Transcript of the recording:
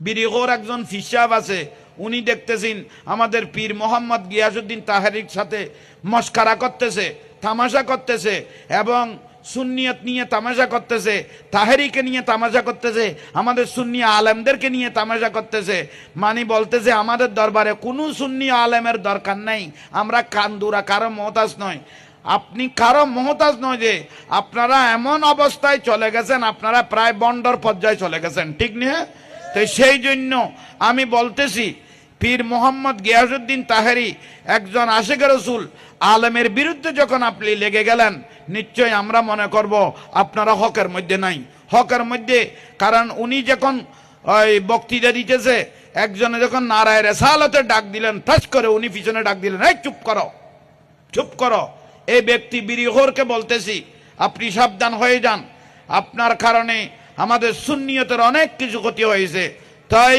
বিরিগোর একজন ফিসাব আছে, উনি দেখতেছেন আমাদের পীর মোহাম্মদ গিয়াসউদ্দিন তাহেরির সাথে মস্কারা করতেছে, তামাশা করতেছে, এবং সুন্নিয়ত নিয়ে তামাশা করতেছে, তাহেরিকে নিয়ে তামাশা করতেছে, আমাদের সুন্নি আলেমদেরকে নিয়ে তামাশা করতেছে। মানে বলতেছে আমাদের দরবারে কোনো সুন্নি আলেমের দরকার নাই, আমরা কান্দুরা, কারো মহতাজ নয়। আপনি কারো মহতাজ নয়, যে আপনারা এমন অবস্থায় চলে গেছেন, আপনারা প্রায় বন্ডর পর্যায়ে চলে গেছেন, ঠিক নিয়ে। তো সেই জন্য আমি বলতেছি, পীর মোহাম্মদ গিয়াসউদ্দিন তাহেরি একজন আশিক রাসূল আলেমের বিরুদ্ধে যখন আপনি লেগে গেলেন, নিশ্চয় আমরা মনে করব আপনারা হকের মধ্যে নাই, হকের মধ্যে। কারণ উনি যখন ওই বক্তৃতা দিতেছে, একজনে যখন নারায়ে রিসালাতের ডাক দিলেন, ঠাস করে উনি পিছনে ডাক দিলেন, এই চুপ করো, চুপ করো। এই ব্যক্তি বিরিগোরকে বলতেছি, আপনি সাবধান হয়ে যান, আপনার কারণে আমাদের সুন্নিয়তের অনেক কিছু ক্ষতি হয়েছে। তাই